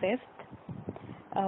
5।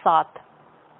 7,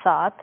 7।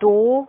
2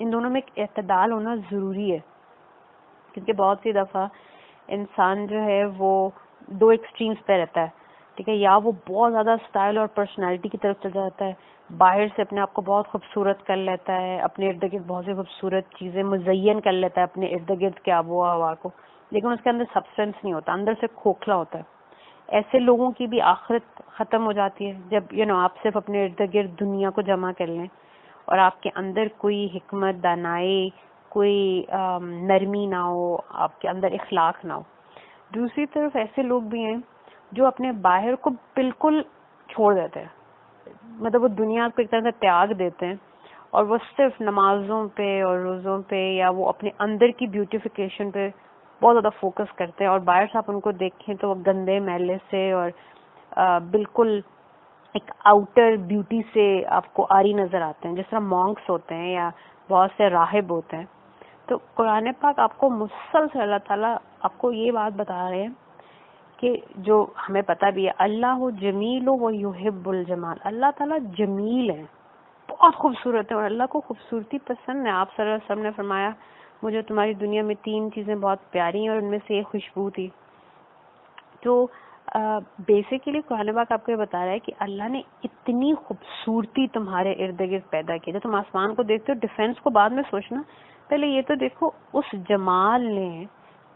ان دونوں میں ایک اعتدال ہونا ضروری ہے، کیونکہ بہت سی دفعہ انسان جو ہے وہ دو ایکسٹریمز پہ رہتا ہے، ٹھیک ہے، یا وہ بہت زیادہ اسٹائل اور پرسنالٹی کی طرف چل جاتا ہے، باہر سے اپنے آپ کو بہت خوبصورت کر لیتا ہے، اپنے ارد گرد بہت سی خوبصورت چیزیں مزین کر لیتا ہے اپنے ارد گرد کے آب و ہوا کو، لیکن اس کے اندر سبسٹنس نہیں ہوتا، اندر سے کھوکھلا ہوتا ہے۔ ایسے لوگوں کی بھی آخرت ختم ہو جاتی ہے جب آپ صرف اپنے ارد گرد دنیا کو جمع کر لیں اور آپ کے اندر کوئی حکمت، دانائی، کوئی نرمی نہ ہو، آپ کے اندر اخلاق نہ ہو۔ دوسری طرف ایسے لوگ بھی ہیں جو اپنے باہر کو بالکل چھوڑ دیتے ہیں، مطلب وہ دنیا کو ایک طرح سے تیاگ دیتے ہیں اور وہ صرف نمازوں پہ اور روزوں پہ یا وہ اپنے اندر کی بیوٹیفیکیشن پہ بہت زیادہ فوکس کرتے ہیں، اور باہر سے آپ ان کو دیکھیں تو وہ گندے میلے سے اور بالکل ایک آؤٹر بیوٹی سے آپ کو آری نظر آتے ہیں، جس طرح مونکس ہوتے ہیں یا بہت سے راہب ہوتے ہیں۔ تو قرآن پاک آپ کو مسلسل اللہ تعالیٰ آپ کو یہ بات بتا رہے ہیں کہ جو ہمیں پتہ بھی ہے، اللہ جمیل و یحب الجمال، اللہ تعالیٰ جمیل ہے، بہت خوبصورت ہے اور اللہ کو خوبصورتی پسند ہے۔ آپ صلی اللہ علیہ وسلم نے فرمایا مجھے تمہاری دنیا میں 3 چیزیں بہت پیاری ہیں اور ان میں سے ایک خوشبو تھی۔ تو بیسیکلی قرآن پاک آپ کو یہ بتا رہا ہے کہ اللہ نے اتنی خوبصورتی تمہارے ارد گرد پیدا کی، جب تم آسمان کو دیکھتے ہو، ڈیفینس کو بعد میں سوچنا، پہلے یہ تو دیکھو اس جمال نے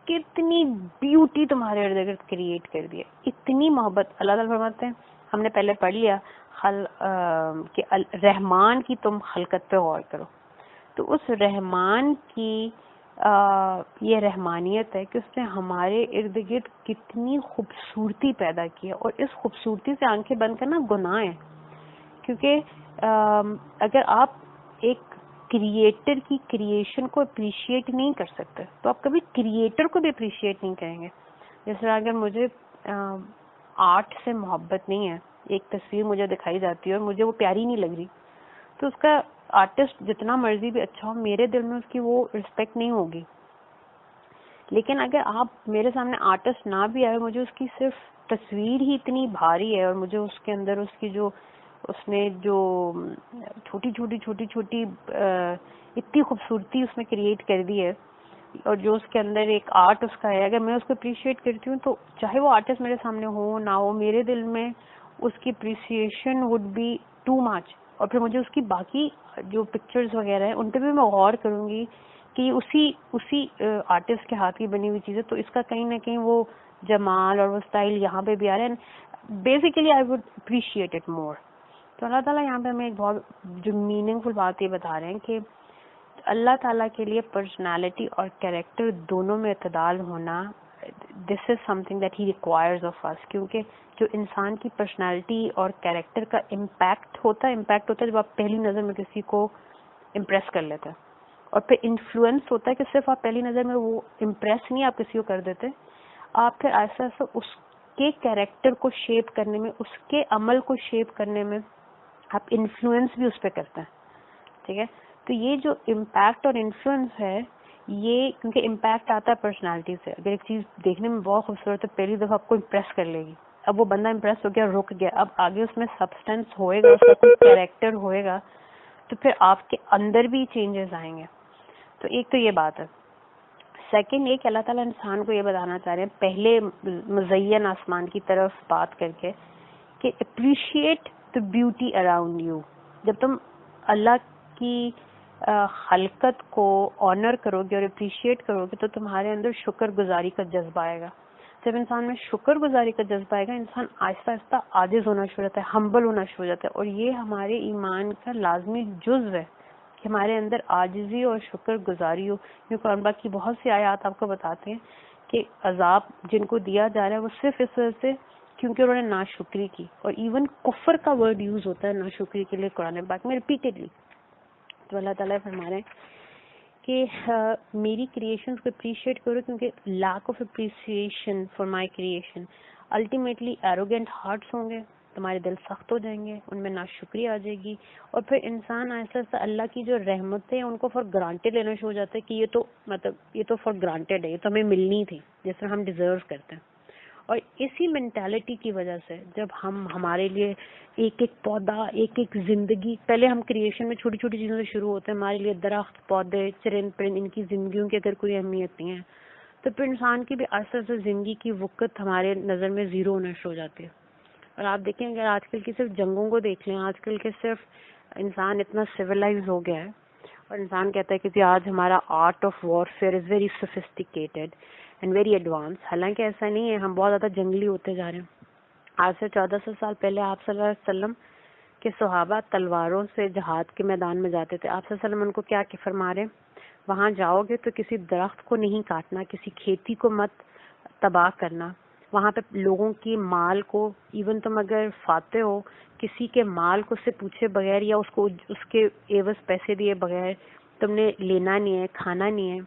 کتنی بیوٹی تمہارے ارد گرد کریٹ کر دی ہے، اتنی محبت۔ اللہ تعالیٰ فرماتے ہیں، ہم نے پہلے پڑھ لیا کہ رحمان کی تم خلقت پہ غور کرو، تو اس رحمان کی یہ رحمانیت ہے کہ اس نے ہمارے ارد گرد کتنی خوبصورتی پیدا کی ہے، اور اس خوبصورتی سے آنکھیں بند کرنا گناہ ہے، کیونکہ اگر آپ ایک کریٹر کی کریشن کو اپریشیٹ نہیں کر سکتے تو آپ کبھی کریٹر کو بھی اپریشیٹ نہیں کریں گے۔ جس طرح اگر مجھے آرٹ سے محبت نہیں ہے، ایک تصویر مجھے دکھائی جاتی ہے اور مجھے وہ پیاری نہیں لگ رہی، تو اس کا آرٹسٹ جتنا مرضی بھی اچھا ہو، میرے دل میں اس کی وہ رسپیکٹ نہیں ہوگی۔ لیکن اگر آپ میرے سامنے آرٹسٹ نہ بھی آئے، مجھے اس کی صرف تصویر ہی اتنی بھاری ہے اور مجھے اس کے اندر اس کی جو اس نے جو چھوٹی چھوٹی چھوٹی چھوٹی اتنی خوبصورتی اس میں کریٹ کر دی ہے، اور جو اس کے اندر ایک آرٹ اس کا ہے، اگر میں اس کو اپریشیٹ کرتی ہوں تو چاہے وہ آرٹسٹ میرے سامنے ہو نہ ہو، میرے دل میں اس کی appreciation would be too much, اور پھر مجھے اس کی باقی جو پکچرز وغیرہ ہیں ان پہ بھی میں غور کروں گی کہ یہ اسی آرٹسٹ کے ہاتھ کی بنی ہوئی چیز ہے، تو اس کا کہیں نہ کہیں وہ جمال اور وہ اسٹائل یہاں پہ بھی آ رہا ہے۔ Basically I would appreciate it more. تو اللہ تعالیٰ یہاں پہ ہمیں ایک بہت جو میننگ فل بات یہ بتا رہے ہیں کہ اللہ تعالیٰ کے لیے پرسنالٹی اور کیریکٹر دونوں میں اعتدال ہونا، this is something that he requires of us, کیونکہ جو انسان کی پرسنالٹی اور کیریکٹر کا امپیکٹ ہوتا ہے جب آپ پہلی نظر میں کسی کو امپریس کر لیتے ہیں، اور پھر انفلوئنس ہوتا ہے کہ صرف آپ پہلی نظر میں وہ امپریس نہیں آپ کسی کو کر دیتے، آپ پھر ایسا اس کے کیریکٹر کو شیپ کرنے میں، اس کے عمل کو شیپ کرنے میں آپ انفلوئنس بھی اس پہ کرتے ہیں، ٹھیک ہے۔ تو یہ جو امپیکٹ اور انفلوئنس ہے، یہ کیونکہ امپیکٹ آتا ہے پرسنالٹی سے، اگر ایک چیز دیکھنے میں بہت خوبصورت ہے پہلی دفعہ آپ کو امپریس کر لے گی، اب وہ بندہ امپریس ہو گیا، رک گیا، اب آگے اس میں سبسٹینس ہوئے گا، اس کا کوئی کیریکٹر ہوئے گا، تو پھر آپ کے اندر بھی چینجز آئیں گے۔ تو ایک تو یہ بات ہے۔ سیکنڈ یہ کہ اللہ تعالیٰ انسان کو یہ بتانا چاہ رہے ہیں پہلے مزین آسمان کی طرف بات کر کے کہ appreciate the beauty around you. جب تم اللہ کی خلقت کو آنر کرو گے اور اپریشیٹ کرو گے تو تمہارے اندر شکر گزاری کا جذبہ آئے گا۔ جب انسان میں شکر گزاری کا جذبہ آئے گا، انسان آہستہ آہستہ عاجز ہونا شروع ہوتا ہے، ہمبل ہونا شروع ہو جاتا ہے، اور یہ ہمارے ایمان کا لازمی جزو ہے کہ ہمارے اندر عاجزی اور شکر گزاری ہو۔ کیونکہ قرآن پاک کی بہت سی آیات آپ کو بتاتے ہیں کہ عذاب جن کو دیا جا رہا ہے وہ صرف اس وجہ سے کیونکہ انہوں نے ناشکری کی، اور ایون کفر کا ورڈ یوز ہوتا ہے ناشکری کے لیے قرآن پاک میں ریپیٹڈلی۔ تو اللہ تعالیٰ فرما رہے ہیں کہ میری کریشنز کو اپریشیٹ کرو، کیونکہ lack of appreciation for my creation ultimately arrogant hearts ہوں گے، تمہارے دل سخت ہو جائیں گے، ان میں ناشکری آ جائے گی، اور پھر انسان آہستہ آہستہ اللہ کی جو رحمتیں ہیں ان کو فار گرانٹیڈ لینا شروع ہو جاتا ہے کہ یہ تو فار گرانٹیڈ ہے، یہ تو ہمیں ملنی تھی، جس طرح ہم ڈیزرو کرتے ہیں۔ اور اسی مینٹالٹی کی وجہ سے جب ہم ہمارے لیے ایک ایک پودا، ایک ایک زندگی، پہلے ہم کریشن میں چھوٹی چھوٹی چیزوں سے شروع ہوتے ہیں، ہمارے لیے درخت، پودے، چرند پرند، ان کی زندگیوں کی اگر کوئی اہمیت نہیں ہے تو پھر انسان کی بھی عرصے سے زندگی کی وقت ہمارے نظر میں زیرو ہونا شروع ہو جاتی ہے. اور آپ دیکھیں اگر آج کل کی صرف جنگوں کو دیکھ لیں، آج کل کے صرف انسان اتنا سویلائز ہو گیا ہے اور انسان کہتا ہے کہ جی آج ہمارا art of warfare is very sophisticated and very advance. حالانکہ ایسا نہیں ہے، ہم بہت زیادہ جنگلی ہوتے جا رہے ہیں. آج سے 1400 سال پہلے آپ صلی اللہ علیہ وسلم کے صحابہ تلواروں سے جہاد کے میدان میں جاتے تھے. آپ صلی اللہ علیہ وسلم ان کو کیا فرما رہے ہیں؟ وہاں جاؤ گے تو کسی درخت کو نہیں کاٹنا، کسی کھیتی کو مت تباہ کرنا، وہاں پہ لوگوں کی مال کو، ایون تم اگر فاتح ہو، کسی کے مال کو سے پوچھے بغیر یا اس کے عوض پیسے دیے بغیر تم نے لینا نہیں ہے، کھانا نہیں ہے.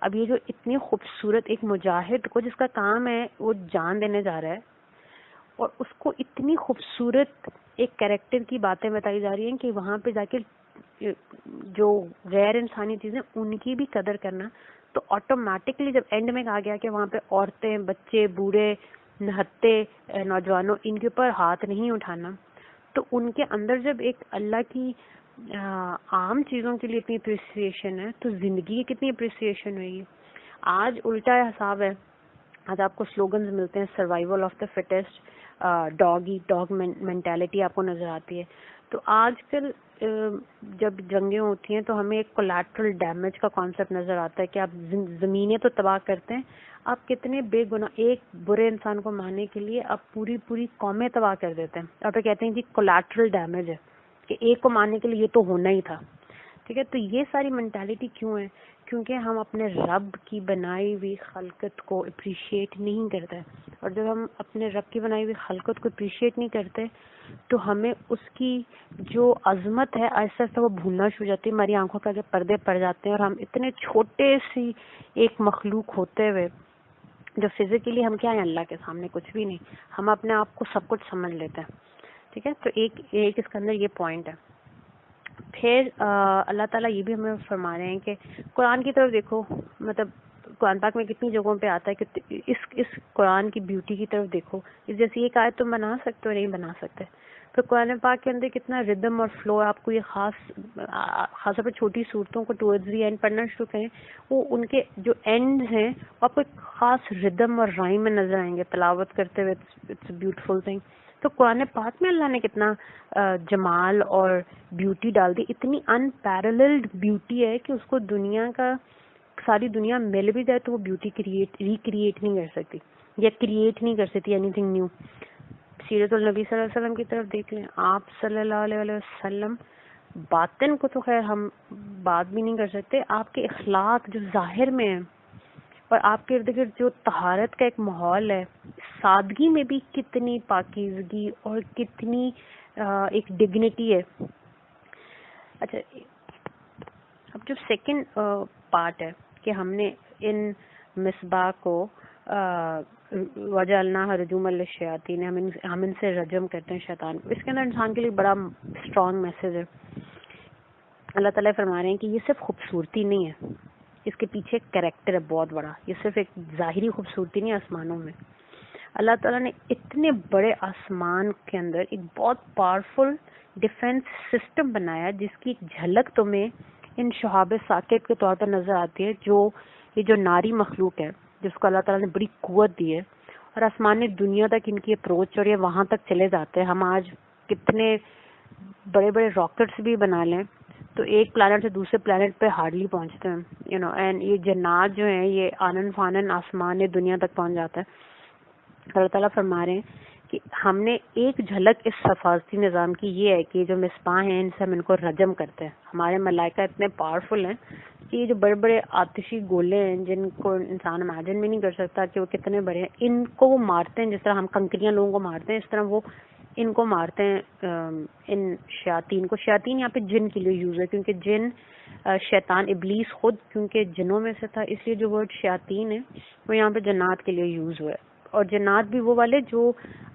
اب یہ جو اتنی خوبصورت ایک مجاہد کو جس کا کام ہے وہ جان دینے جا رہا ہے اور اس کو اتنی خوبصورت ایک کریکٹر کی باتیں بتائی جا رہی ہیں کہ وہاں پہ جا کے جو غیر انسانی چیزیں ان کی بھی قدر کرنا، تو آٹومیٹکلی جب اینڈ میں کہا گیا کہ وہاں پہ عورتیں، بچے، بوڑھے، نہتے، نوجوانوں، ان کے اوپر ہاتھ نہیں اٹھانا، تو ان کے اندر جب ایک اللہ کی عام چیزوں کے لیے اتنی اپریسیشن ہے تو زندگی کی کتنی اپریسیشن ہوئے گی. آج الٹا حساب ہے، آج آپ کو سلوگنز ملتے ہیں survival of the fittest, dog mentality آپ کو نظر آتی ہے. تو آج کل جب جنگیں ہوتی ہیں تو ہمیں ایک کولیٹرل ڈیمیج کا کانسیپٹ نظر آتا ہے کہ آپ زمینیں تو تباہ کرتے ہیں، آپ کتنے بے گناہ ایک برے انسان کو مارنے کے لیے آپ پوری قومیں تباہ کر دیتے ہیں. اور پھر کہتے ہیں کہ کولیٹرل ڈیمیج ہے کہ ایک کو مارنے کے لیے یہ تو ہونا ہی تھا. ٹھیک ہے، تو یہ ساری مینٹالٹی کیوں ہے؟ کیونکہ ہم اپنے رب کی بنائی ہوئی خلقت کو اپریشیٹ نہیں کرتے، اور جب ہم اپنے رب کی بنائی ہوئی خلقت کو اپریشیٹ نہیں کرتے تو ہمیں اس کی جو عظمت ہے آہستہ آہستہ وہ بھولنا شروع ہو جاتی ہے، ہماری آنکھوں کے آگے پردے پڑ جاتے ہیں اور ہم اتنے چھوٹے سی ایک مخلوق ہوتے ہوئے جو فزیکلی ہم کیا ہیں اللہ کے سامنے کچھ بھی نہیں، ہم اپنے آپ کو سب کچھ سمجھ لیتے ہیں. ٹھیک ہے، تو ایک اس کے اندر یہ پوائنٹ ہے. پھر اللہ تعالیٰ یہ بھی ہمیں فرما رہے ہیں کہ قرآن کی طرف دیکھو، مطلب قرآن پاک میں کتنی جگہوں پہ آتا ہے کہ اس قرآن کی بیوٹی کی طرف دیکھو. اس جیسی ایک آیت تم بنا سکتے ہو نہیں بنا سکتے. پھر قرآن پاک کے اندر کتنا ردم اور فلو، آپ کو یہ خاص طور پہ چھوٹی صورتوں کو ٹورڈز دی اینڈ پڑھنا شروع کریں، وہ ان کے جو اینڈ ہیں آپ کو ایک خاص ردم اور رائم میں نظر آئیں گے تلاوت کرتے ہوئے. It's a beautiful thing. تو قرآن پاک میں اللہ نے کتنا جمال اور بیوٹی ڈال دی، اتنی ان پیرللڈ بیوٹی ہے کہ اس کو دنیا کا ساری دنیا مل بھی جائے تو وہ بیوٹی ریکریٹ نہیں کر سکتی یا کریٹ نہیں کر سکتی اینی تھنگ نیو. سیرت النبی صلی اللہ علیہ وسلم کی طرف دیکھ لیں، آپ صلی اللہ علیہ وسلم باطن کو تو خیر ہم بات بھی نہیں کر سکتے، آپ کے اخلاق جو ظاہر میں ہیں اور آپ کے ارد گرد جو طہارت کا ایک ماحول ہے، سادگی میں بھی کتنی پاکیزگی اور کتنی ایک ڈگنیٹی ہے. اچھا، اب جو سیکنڈ پارٹ ہے کہ ہم نے ان مصباح کو وجعلناها رجوما للشیاطین، ہم ان سے رجم کرتے ہیں شیطان کو. اس کے اندر انسان کے لیے بڑا اسٹرانگ میسج ہے. اللہ تعالیٰ فرما رہے ہیں کہ یہ صرف خوبصورتی نہیں ہے، اس کے پیچھے ایک کریکٹر ہے بہت بڑا. یہ صرف ایک ظاہری خوبصورتی نہیں آسمانوں میں. اللہ تعالیٰ نے اتنے بڑے آسمان کے اندر ایک بہت پاورفل ڈیفینس سسٹم بنایا جس کی ایک جھلک تمہیں ان شہاب ثاقب کے طور پر نظر آتی ہے. یہ جو ناری مخلوق ہے جس کو اللہ تعالیٰ نے بڑی قوت دی ہے، اور آسمانی دنیا تک ان کی اپروچ اور یہ وہاں تک چلے جاتے ہیں. ہم آج کتنے بڑے بڑے راکٹس بھی بنا لیں تو ایک پلانٹ سے دوسرے پلانٹ پہ ہارڈلی پہنچتے ہیں، اینڈ یہ جنات جو ہیں یہ آنن فانن آسمان دنیا تک پہنچ جاتا ہے. اللہ تعالیٰ فرما رہے ہیں کہ ہم نے ایک جھلک اس حفاظتی نظام کی یہ ہے کہ جو مصباح ہیں ان سے ہم ان کو رجم کرتے ہیں. ہمارے ملائکہ اتنے پاورفل ہیں کہ یہ جو بڑے بڑے آتشی گولے ہیں جن کو انسان امیجن بھی نہیں کر سکتا کہ وہ کتنے بڑے ہیں، ان کو وہ مارتے ہیں جس طرح ہم کنکریاں لوگوں کو مارتے ہیں، اس طرح وہ ان کو مارتے ہیں. ان شیاطین کو، شیاطین یہاں پہ جن کے لیے یوز ہے کیونکہ جن شیطان ابلیس خود کیونکہ جنوں میں سے تھا، اس لیے جو ورڈ شیاطین ہے وہ یہاں پہ جنات کے لیے یوز ہوا ہے. اور جنات بھی وہ والے جو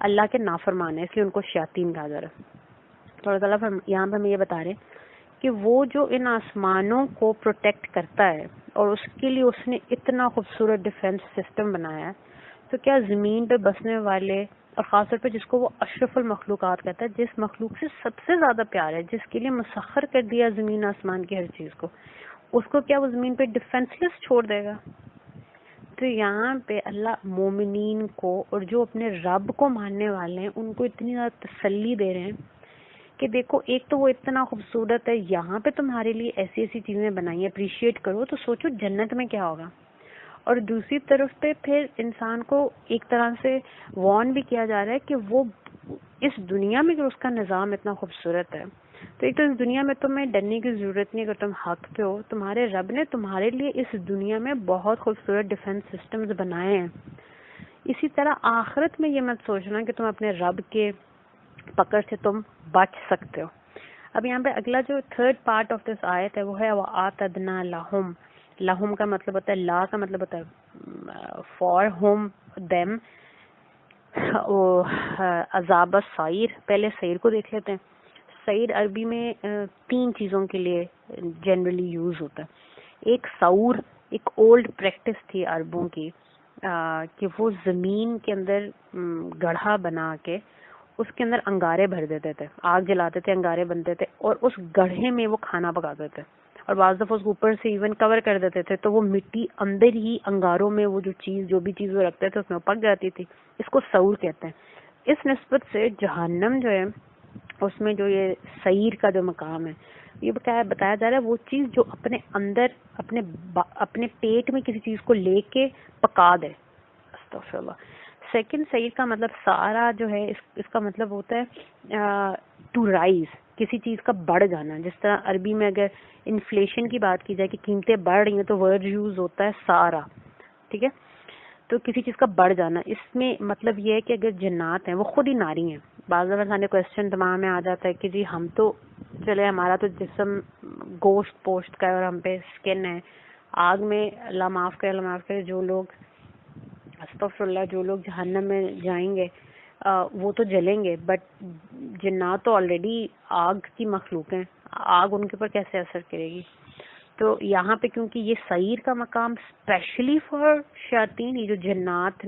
اللہ کے نافرمان ہیں، اس لیے ان کو شیاطین کہا جا رہا ہے. تو اللہ تعالیٰ یہاں پہ ہمیں یہ بتا رہے ہیں کہ وہ جو ان آسمانوں کو پروٹیکٹ کرتا ہے اور اس کے لیے اس نے اتنا خوبصورت ڈیفینس سسٹم بنایا ہے تو کیا زمین پہ بسنے والے اور خاص طور پہ جس کو وہ اشرف المخلوقات کہتا ہے, جس مخلوق سے سب سے زیادہ پیار ہے, جس کے لیے مسخر کر دیا زمین آسمان کی ہر چیز کو, اس کو کیا وہ زمین پہ ڈیفینس لیس چھوڑ دے گا؟ تو یہاں پہ اللہ مومنین کو اور جو اپنے رب کو ماننے والے ہیں ان کو اتنی زیادہ تسلی دے رہے ہیں کہ دیکھو ایک تو وہ اتنا خوبصورت ہے, یہاں پہ تمہارے لیے ایسی ایسی چیزیں بنائی ہیں, اپریشیٹ کرو, تو سوچو جنت میں کیا ہوگا. اور دوسری طرف پہ پھر انسان کو ایک طرح سے وارن بھی کیا جا رہا ہے کہ وہ اس دنیا میں جو اس کا نظام اتنا خوبصورت ہے, تو ایک تو اس دنیا میں تمہیں ڈرنے کی ضرورت نہیں, اگر تم حق پہ ہو تمہارے رب نے تمہارے لیے اس دنیا میں بہت خوبصورت ڈیفنس سسٹمز بنائے ہیں. اسی طرح آخرت میں یہ مت سوچنا کہ تم اپنے رب کے پکڑ سے تم بچ سکتے ہو. اب یہاں پہ اگلا جو تھرڈ پارٹ آف دس آیت ہے وہ ہے وَآتَدْنَا لَهُمْ. لہم کا مطلب ہوتا ہے, لا کا مطلب ہوتا ہے فار ہوم دیم, عذاب السعیر. پہلے سعیر کو دیکھ لیتے ہیں. سعیر عربی میں 3 چیزوں کے لیے جنرلی یوز ہوتا ہے. ایک سعور, ایک اولڈ پریکٹس تھی عربوں کی کہ وہ زمین کے اندر گڑھا بنا کے اس کے اندر انگارے بھر دیتے تھے, آگ جلاتے تھے, انگارے بنتے تھے اور اس گڑھے میں وہ کھانا پکاتے تھے, اور بعض دفعہ اس کو اوپر سے ایون کور کر دیتے تھے, تو وہ مٹی اندر ہی انگاروں میں وہ جو بھی چیز وہ رکھتے تھے اس میں پک جاتی تھی. اس کو سعور کہتے ہیں. اس نسبت سے جہنم جو ہے اس میں جو یہ سعیر کا جو مقام ہے یہ بتایا جا رہا ہے وہ چیز جو اپنے اندر اپنے پیٹ میں کسی چیز کو لے کے پکا دے. استغفر اللہ. سیکنڈ سعیر کا مطلب سارا جو ہے اس کا مطلب ہوتا ہے ٹو رائز, کسی چیز کا بڑھ جانا. جس طرح عربی میں اگر انفلیشن کی بات کی جائے کہ قیمتیں بڑھ رہی ہیں تو ورڈ یوز ہوتا ہے سارا, ٹھیک ہے, تو کسی چیز کا بڑھ جانا. اس میں مطلب یہ ہے کہ اگر جنات ہیں وہ خود ہی ناری ہیں. بعض دفعہ سامنے کوشچن دماغ میں آ جاتا ہے کہ جی ہم تو چلے ہمارا تو جسم گوشت پوشت کا ہے اور ہم پہ اسکن ہے, آگ میں اللہ معاف کرے جو لوگ استغفر اللہ جو لوگ جہنم میں جائیں گے وہ تو جلیں گے, بٹ جنات تو آلریڈی آگ کی مخلوق ہیں, آگ ان کے اوپر کیسے اثر کرے گی. تو یہاں پہ کیونکہ یہ سعیر کا مقام اسپیشلی فار شیاطین, یہ جو جنات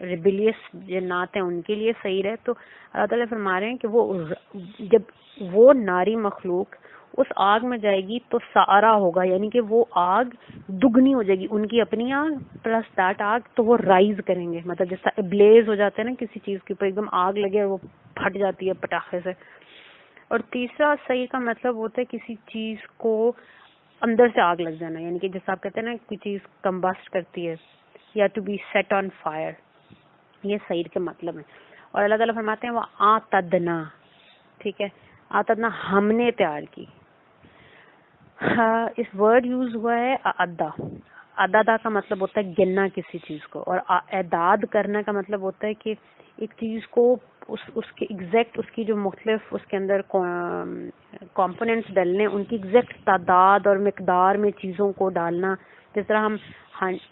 ریبیلیس جنات ہیں ان کے لیے سعیر ہے, تو اللہ تعالیٰ فرما رہے ہیں کہ وہ جب وہ ناری مخلوق اس آگ میں جائے گی تو سارا ہوگا, یعنی کہ وہ آگ دگنی ہو جائے گی, ان کی اپنی آگ پلس دیٹ آگ, تو وہ رائز کریں گے. مطلب جیسا بلیز ہو جاتا ہے نا کسی چیز کے اوپر, ایک دم آگ لگے اور وہ پھٹ جاتی ہے پٹاخے سے. اور تیسرا سعیر کا مطلب ہوتا ہے کسی چیز کو اندر سے آگ لگ جانا, یعنی کہ جیسا آپ کہتے ہیں نا کوئی چیز کمبسٹ کرتی ہے یا to be set on fire, یہ سعیر کے مطلب ہے. اور اللہ تعالیٰ فرماتے ہیں وہ آتدنا, ٹھیک ہے, آتدنا ہم نے تیار کی. اس ورڈ یوز ہوا ہے اعدہ. اعدادہ کا مطلب ہوتا ہے گننا کسی چیز کو, اور اعداد کرنا کا مطلب ہوتا ہے کہ ایک چیز کو اس کے ایگزیکٹ اس کی جو مختلف اس کے اندر کمپوننٹس ڈلنے, ان کی ایگزیکٹ تعداد اور مقدار میں چیزوں کو ڈالنا. جس طرح ہم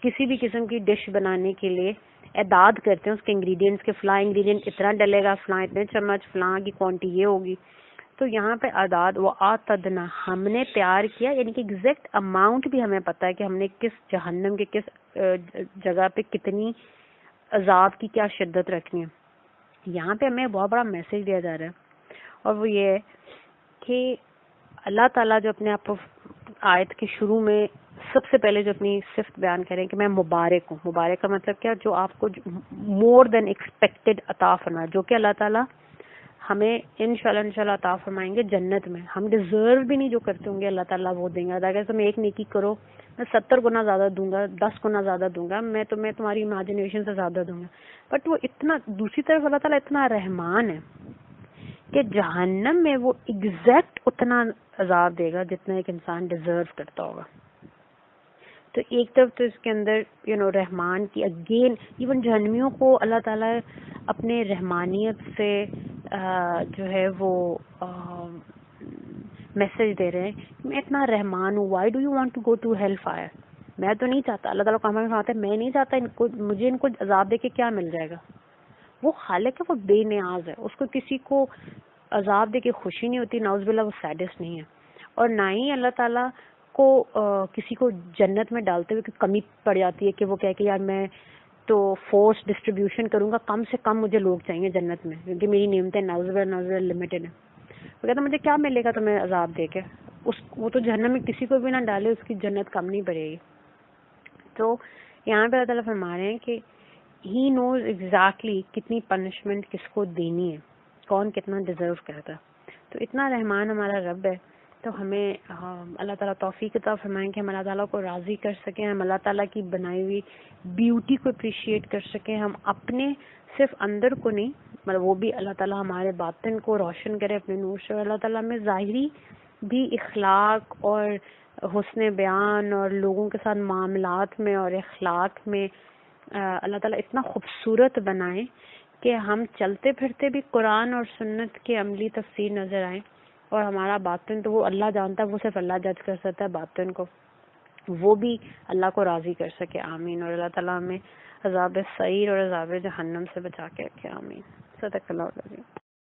کسی بھی قسم کی ڈش بنانے کے لیے اعداد کرتے ہیں اس کے انگریڈینٹس کے, فلاں انگریڈینٹ اتنا ڈلے گا, فلاں اتنے چمچ, فلاں کی کوانٹٹی یہ ہوگی. تو یہاں پہ اعداد وہ آتدنا ہم نے تیار کیا, یعنی کہ ایگزیکٹ اماؤنٹ بھی ہمیں پتہ ہے کہ ہم نے کس جہنم کے کس جگہ پہ کتنی عذاب کی کیا شدت رکھنی ہے. یہاں پہ ہمیں بہت بڑا میسج دیا جا رہا ہے, اور وہ یہ ہے کہ اللہ تعالیٰ جو اپنے آپ کو آیت کے شروع میں سب سے پہلے جو اپنی صفت بیان کریں کہ میں مبارک ہوں. مبارک کا مطلب کیا, جو آپ کو مور دین ایکسپیکٹڈ عطا فرمائے, جو کہ اللہ تعالیٰ ہمیں انشاءاللہ عطا فرمائیں گے جنت میں. ہم ڈیزرو بھی نہیں جو کرتے ہوں گے اللہ تعالیٰ وہ دیں گے. اگر تم ایک نیکی کرو میں 70 گنا زیادہ دوں گا, 10 گنا زیادہ دوں گا, میں تمہیں تمہاری امیجنیشن سے زیادہ دوں گا. بٹ وہ اتنا, دوسری طرف اللہ تعالیٰ اتنا رحمان ہے کہ جہنم میں وہ ایگزیکٹ اتنا عذاب دے گا جتنا ایک انسان ڈیزرو کرتا ہوگا. تو ایک طرف تو اس کے اندر رحمان کی اگین ایون جہنمیوں کو اللہ تعالیٰ اپنے رحمانیت سے جو ہے وہ میسج دے رہے ہیں میں اتنا رحمان ہوں, why do you want to go to hell fire. میں تو نہیں چاہتا, اللہ تعالیٰ کو ہمیں فرماتا ہے میں نہیں چاہتا مجھے ان کو عذاب دے کے کیا مل جائے گا. وہ خالق ہے, وہ بے نیاز ہے, اس کو کسی کو عذاب دے کے خوشی نہیں ہوتی, نعوذ باللہ وہ سیڈسٹ نہیں ہے. اور نہ ہی اللہ تعالیٰ کو کسی کو جنت میں ڈالتے ہوئے کمی پڑ جاتی ہے کہ وہ کہے کہ یار میں تو فورس ڈسٹریبیوشن کروں گا, کم سے کم مجھے لوگ چاہیے جنت میں, کیونکہ میری نعمتیں ناظر لمیٹڈ ہیں. وہ کہتا مجھے کیا ملے گا تمہیں عذاب دے کے, وہ تو جہنم میں کسی کو بھی نہ ڈالے, اس کی جنت کم نہیں پڑے گی. تو یہاں پہ اللہ تعالیٰ فرما رہے ہیں کہ ہی نوز ایگزیکٹلی کتنی پنشمنٹ کس کو دینی ہے, کون کتنا ڈیزرو کرتا ہے. تو اتنا رحمان ہمارا رب ہے, تو ہمیں اللہ تعالیٰ توفیق عطا فرمائیں کہ ہم اللہ تعالیٰ کو راضی کر سکیں, ہم اللہ تعالیٰ کی بنائی ہوئی بیوٹی کو اپریشیٹ کر سکیں, ہم اپنے صرف اندر کو نہیں, مطلب وہ بھی اللہ تعالیٰ ہمارے باطن کو روشن کرے اپنے نور سے. اللہ تعالیٰ میں ظاہری بھی اخلاق اور حسن بیان اور لوگوں کے ساتھ معاملات میں اور اخلاق میں اللہ تعالیٰ اتنا خوبصورت بنائے کہ ہم چلتے پھرتے بھی قرآن اور سنت کے عملی تفسیر نظر آئیں, اور ہمارا باطن تو وہ اللہ جانتا ہے, وہ صرف اللہ جج کر سکتا ہے باطن کو, وہ بھی اللہ کو راضی کر سکے. آمین. اور اللہ تعالیٰ ہمیں عذاب سعیر اور عذاب جہنم سے بچا کے رکھے. آمین. صدق اللہ العظیم.